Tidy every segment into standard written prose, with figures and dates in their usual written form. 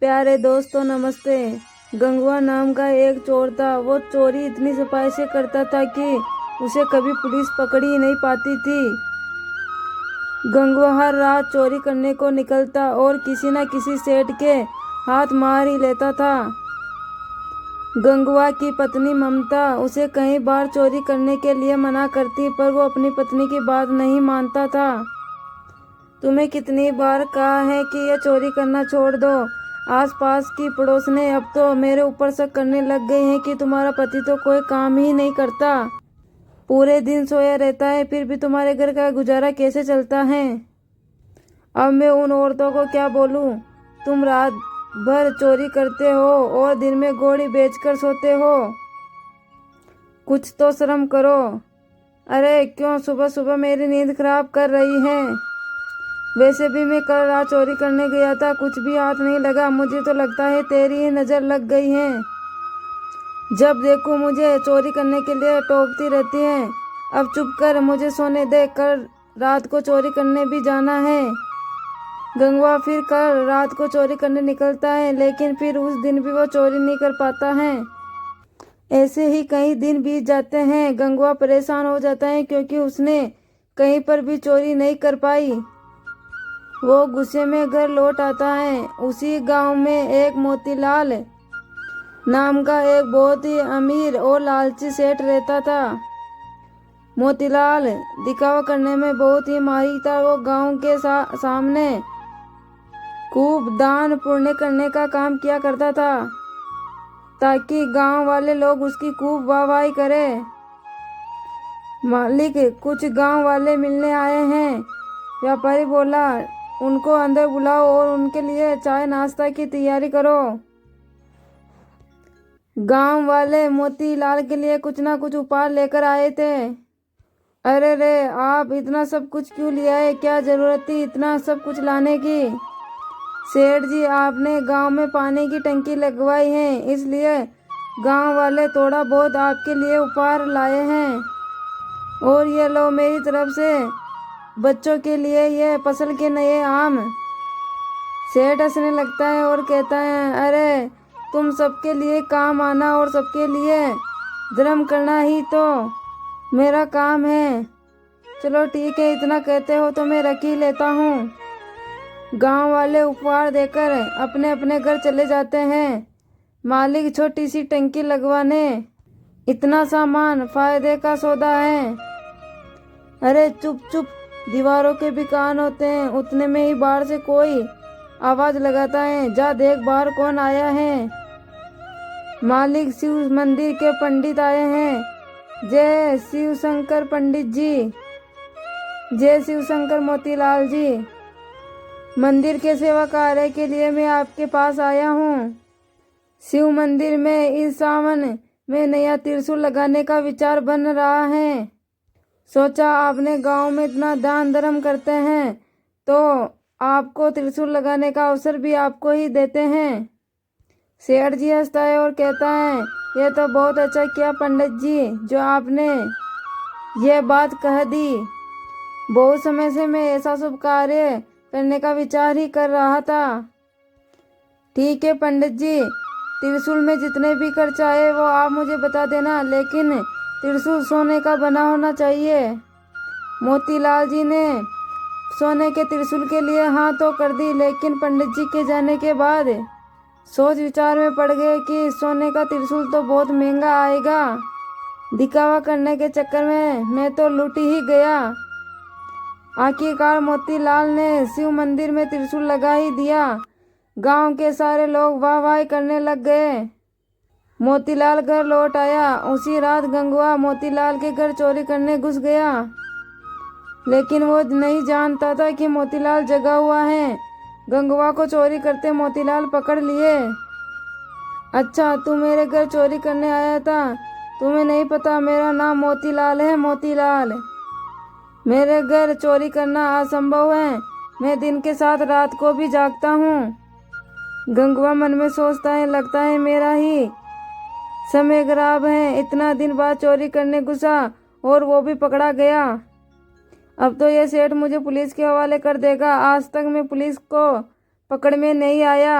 प्यारे दोस्तों नमस्ते। गंगवा नाम का एक चोर था। वो चोरी इतनी सफाई से करता था कि उसे कभी पुलिस पकड़ ही नहीं पाती थी। गंगवा हर रात चोरी करने को निकलता और किसी न किसी सेठ के हाथ मार ही लेता था। गंगवा की पत्नी ममता उसे कई बार चोरी करने के लिए मना करती, पर वो अपनी पत्नी की बात नहीं मानता था। तुम्हें कितनी बार कहा है कि यह चोरी करना छोड़ दो। आसपास की पड़ोसनें अब तो मेरे ऊपर शक करने लग गई हैं कि तुम्हारा पति तो कोई काम ही नहीं करता, पूरे दिन सोया रहता है, फिर भी तुम्हारे घर का गुजारा कैसे चलता है। अब मैं उन औरतों को क्या बोलूं? तुम रात भर चोरी करते हो और दिन में गोली बेचकर सोते हो। कुछ तो शर्म करो। अरे क्यों सुबह सुबह मेरी नींद खराब कर रही है? वैसे भी मैं कल रात चोरी करने गया था, कुछ भी हाथ नहीं लगा। मुझे तो लगता है तेरी ही नज़र लग गई है। जब देखो मुझे चोरी करने के लिए टोकती रहती है। अब चुप कर, मुझे सोने दे। कल रात को चोरी करने भी जाना है। गंगवा फिर कल रात को चोरी करने निकलता है, लेकिन फिर उस दिन भी वो चोरी नहीं कर पाता है। ऐसे ही कई दिन बीत जाते हैं। गंगवा परेशान हो जाता है क्योंकि उसने कहीं पर भी चोरी नहीं कर पाई। वो गुस्से में घर लौट आता है। उसी गांव में एक मोतीलाल नाम का एक बहुत ही अमीर और लालची सेठ रहता था। मोतीलाल दिखावा करने में बहुत ही माहिर था। वो गांव के सामने खूब दान पुण्य करने का काम किया करता था, ताकि गांव वाले लोग उसकी खूब वाहवाही करें। मालिक, कुछ गांव वाले मिलने आए हैं। व्यापारी बोला, उनको अंदर बुलाओ और उनके लिए चाय नाश्ता की तैयारी करो। गांव वाले मोतीलाल के लिए कुछ ना कुछ उपहार लेकर आए थे। अरे रे, आप इतना सब कुछ क्यों ले आए? क्या जरूरत थी इतना सब कुछ लाने की? सेठ जी, आपने गांव में पानी की टंकी लगवाई है, इसलिए गांव वाले थोड़ा बहुत आपके लिए उपहार लाए हैं। और ये लो मेरी तरफ से बच्चों के लिए ये फसल के नए आम। सेठ हंसने लगता है और कहता है, अरे तुम सबके लिए काम आना और सबके लिए धर्म करना ही तो मेरा काम है। चलो ठीक है, इतना कहते हो तो मैं रख ही लेता हूँ। गांव वाले उपहार देकर अपने अपने घर चले जाते हैं। मालिक छोटी सी टंकी लगवाने इतना सामान फायदे का सौदा है। अरे चुप चुप, दीवारों के भी कान होते हैं। उतने में ही बाहर से कोई आवाज लगाता है, जा देख बाहर कौन आया है। मालिक, शिव मंदिर के पंडित आए हैं। जय शिव शंकर पंडित जी। जय शिव शंकर मोतीलाल जी। मंदिर के सेवा कार्य के लिए मैं आपके पास आया हूँ। शिव मंदिर में इस सावन में नया त्रिशूल लगाने का विचार बन रहा है। सोचा आपने गांव में इतना दान धर्म करते हैं तो आपको त्रिशूल लगाने का अवसर भी आपको ही देते हैं। सेठ जी हंसता है और कहता है, यह तो बहुत अच्छा किया पंडित जी, जो आपने यह बात कह दी। बहुत समय से मैं ऐसा शुभ कार्य करने का विचार ही कर रहा था। ठीक है पंडित जी, त्रिशूल में जितने भी खर्च आए वो आप मुझे बता देना, लेकिन त्रिशूल सोने का बना होना चाहिए। मोतीलाल जी ने सोने के त्रिशूल के लिए हाँ तो कर दी, लेकिन पंडित जी के जाने के बाद सोच विचार में पड़ गए कि सोने का त्रिशूल तो बहुत महंगा आएगा। दिखावा करने के चक्कर में मैं तो लूट ही गया। आखिरकार मोतीलाल ने शिव मंदिर में त्रिशूल लगा ही दिया। गांव के सारे लोग वाह वाह करने लग गए। मोतीलाल घर लौट आया। उसी रात गंगवा मोतीलाल के घर चोरी करने घुस गया, लेकिन वो नहीं जानता था कि मोतीलाल जगा हुआ है। गंगवा को चोरी करते मोतीलाल पकड़ लिए। अच्छा, तू मेरे घर चोरी करने आया था? तुम्हें नहीं पता मेरा नाम मोतीलाल है, मोतीलाल। मेरे घर चोरी करना असंभव है। मैं दिन के साथ रात को भी जागता हूँ। गंगवा मन में सोचता है, लगता है मेरा ही समय खराब है। इतना दिन बाद चोरी करने घुसा और वो भी पकड़ा गया। अब तो ये सेठ मुझे पुलिस के हवाले कर देगा। आज तक मैं पुलिस को पकड़ में नहीं आया।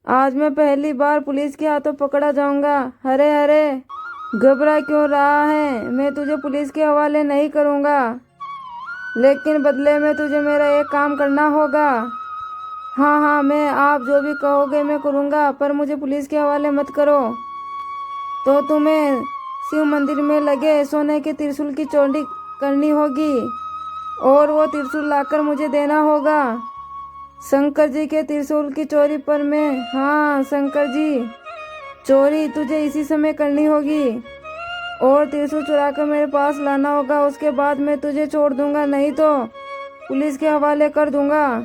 आज मैं पहली बार पुलिस के हाथों पकड़ा जाऊंगा। अरे अरे, घबरा क्यों रहा है? मैं तुझे पुलिस के हवाले नहीं करूंगा, लेकिन बदले में तुझे मेरा एक काम करना होगा। हाँ हाँ, मैं आप जो भी कहोगे मैं करूँगा, पर मुझे पुलिस के हवाले मत करो। तो तुम्हें शिव मंदिर में लगे सोने के त्रिशूल की चोरी करनी होगी और वो त्रिशूल लाकर मुझे देना होगा। शंकर जी के त्रिशूल की चोरी पर मैं, हाँ शंकर जी, चोरी तुझे इसी समय करनी होगी और त्रिशूल चुरा कर मेरे पास लाना होगा। उसके बाद मैं तुझे छोड़ दूंगा, नहीं तो पुलिस के हवाले कर दूंगा।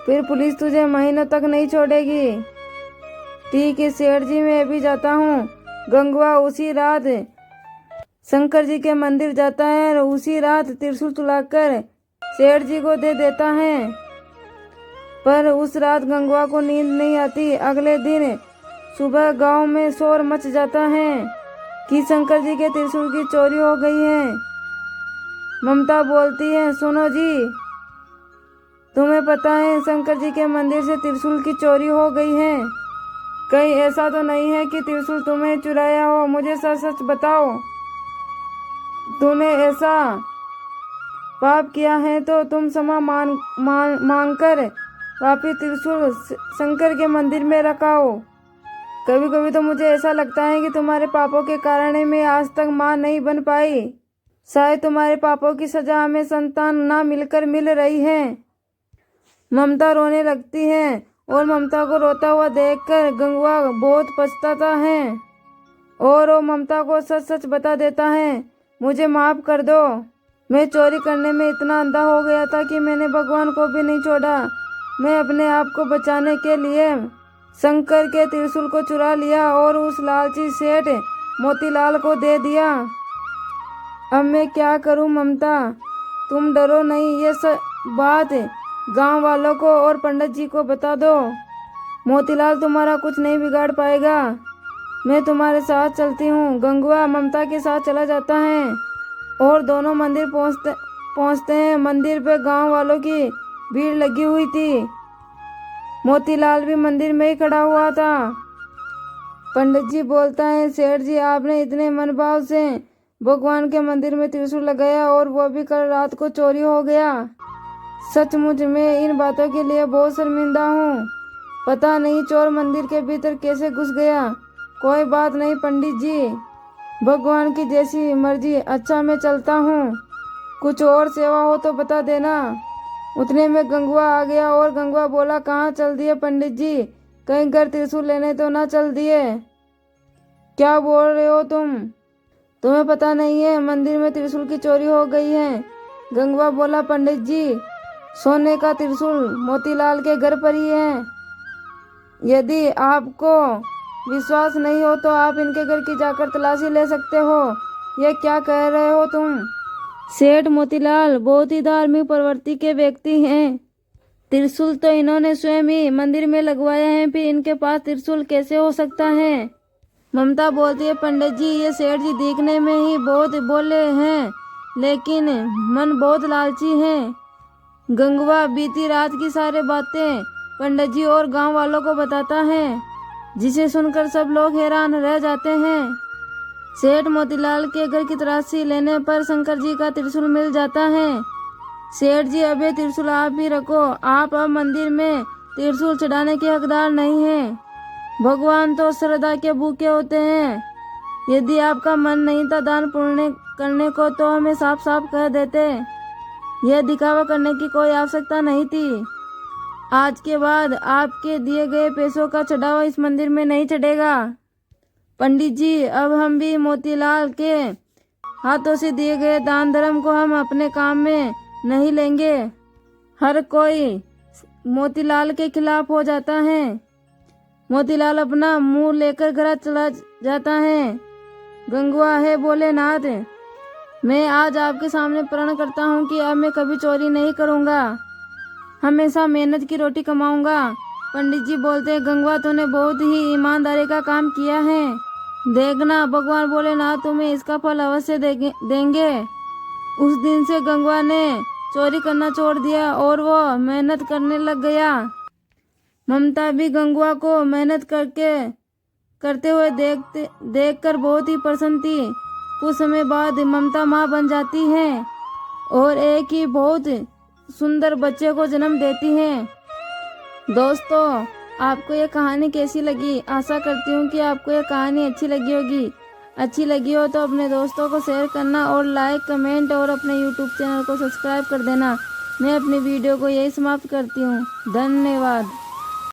फिर पुलिस तुझे महीनों तक नहीं छोड़ेगी। ठीक है सेठ जी, मैं अभी जाता हूँ। गंगवा उसी रात शंकर जी के मंदिर जाता है और उसी रात त्रिशूल चुराकर सेठ जी को दे देता है। पर उस रात गंगवा को नींद नहीं आती। अगले दिन सुबह गांव में शोर मच जाता है कि शंकर जी के त्रिशूल की चोरी हो गई है। ममता बोलती है, सुनो जी, तुम्हें पता है शंकर जी के मंदिर से त्रिशूल की चोरी हो गई है। कहीं ऐसा तो नहीं है कि त्रिशूल तुम्हें चुराया हो? मुझे सच सच बताओ, तूने ऐसा पाप किया है तो तुम क्षमा मांग कर वापिस त्रिशूल शंकर के मंदिर में रखाओ। कभी कभी तो मुझे ऐसा लगता है कि तुम्हारे पापों के कारण मैं आज तक मां नहीं बन पाई। शायद तुम्हारे पापों की सजा हमें संतान ना मिलकर मिल रही है। ममता रोने लगती है और ममता को रोता हुआ देखकर गंगवा बहुत पछताता है और वो ममता को सच सच बता देता है, मुझे माफ कर दो। मैं चोरी करने में इतना अंधा हो गया था कि मैंने भगवान को भी नहीं छोड़ा। मैं अपने आप को बचाने के लिए शंकर के त्रिशूल को चुरा लिया और उस लालची सेठ मोतीलाल को दे दिया। अब मैं क्या करूं ममता? तुम डरो नहीं, ये सब बात गांव वालों को और पंडित जी को बता दो। मोतीलाल तुम्हारा कुछ नहीं बिगाड़ पाएगा। मैं तुम्हारे साथ चलती हूँ। गंगवा ममता के साथ चला जाता है और दोनों मंदिर पहुँचते हैं। मंदिर पे गांव वालों की भीड़ लगी हुई थी। मोतीलाल भी मंदिर में ही खड़ा हुआ था। पंडित जी बोलता है, सेठ जी आपने इतने मनभाव से भगवान के मंदिर में त्रिशूल लगाया और वो भी कल रात को चोरी हो गया। सचमुच मैं इन बातों के लिए बहुत शर्मिंदा हूँ। पता नहीं चोर मंदिर के भीतर कैसे घुस गया। कोई बात नहीं पंडित जी, भगवान की जैसी मर्जी। अच्छा मैं चलता हूँ, कुछ और सेवा हो तो बता देना। उतने में गंगवा आ गया और गंगवा बोला, कहाँ चल दिए पंडित जी? कहीं घर त्रिशूल लेने तो ना चल दिए? क्या बोल रहे हो तुम? तुम्हें पता नहीं है मंदिर में त्रिशूल की चोरी हो गई है। गंगवा बोला, पंडित जी सोने का त्रिशूल मोतीलाल के घर पर ही है। यदि आपको विश्वास नहीं हो तो आप इनके घर की जाकर तलाशी ले सकते हो। ये क्या कह रहे हो तुम? सेठ मोतीलाल बहुत ही धार्मिक प्रवृत्ति के व्यक्ति हैं। त्रिशूल तो इन्होंने स्वयं ही मंदिर में लगवाया है, फिर इनके पास त्रिशूल कैसे हो सकता है? ममता बोलती है, पंडित जी ये सेठ जी दिखने में ही बहुत भोले हैं, लेकिन मन बहुत लालची है। गंगवा बीती रात की सारी बातें पंडित जी और गांव वालों को बताता है, जिसे सुनकर सब लोग हैरान रह जाते हैं। सेठ मोतीलाल के घर की तलाशी लेने पर शंकर जी का त्रिशूल मिल जाता है। सेठ जी अबे त्रिशूल आप ही रखो, आप अब मंदिर में त्रिशूल चढ़ाने के हकदार नहीं हैं। भगवान तो श्रद्धा के भूखे होते हैं। यदि आपका मन नहीं था दान पुण्य करने को तो हमें साफ साफ कह देते। यह दिखावा करने की कोई आवश्यकता नहीं थी। आज के बाद आपके दिए गए पैसों का चढ़ावा इस मंदिर में नहीं चढ़ेगा। पंडित जी अब हम भी मोतीलाल के हाथों से दिए गए दान धर्म को हम अपने काम में नहीं लेंगे। हर कोई मोतीलाल के खिलाफ हो जाता है। मोतीलाल अपना मुंह लेकर घर चला जाता है। गंगवा है भोलेनाथ, मैं आज आपके सामने प्रण करता हूँ कि अब मैं कभी चोरी नहीं करूँगा, हमेशा मेहनत की रोटी कमाऊँगा। पंडित जी बोलते हैं, गंगवा तूने बहुत ही ईमानदारी का काम किया है। देखना भगवान भोलेनाथ तुम्हें इसका फल अवश्य देंगे। उस दिन से गंगवा ने चोरी करना छोड़ दिया और वो मेहनत करने लग गया। ममता भी गंगुआ को मेहनत करते हुए देखकर बहुत ही प्रसन्न थी। कुछ समय बाद ममता माँ बन जाती है और एक ही बहुत सुंदर बच्चे को जन्म देती हैं। दोस्तों, आपको ये कहानी कैसी लगी? आशा करती हूँ कि आपको ये कहानी अच्छी लगी होगी। अच्छी लगी हो तो अपने दोस्तों को शेयर करना और लाइक, कमेंट और अपने यूट्यूब चैनल को सब्सक्राइब कर देना। मैं अपनी वीडियो को यही समाप्त करती हूँ। धन्यवाद।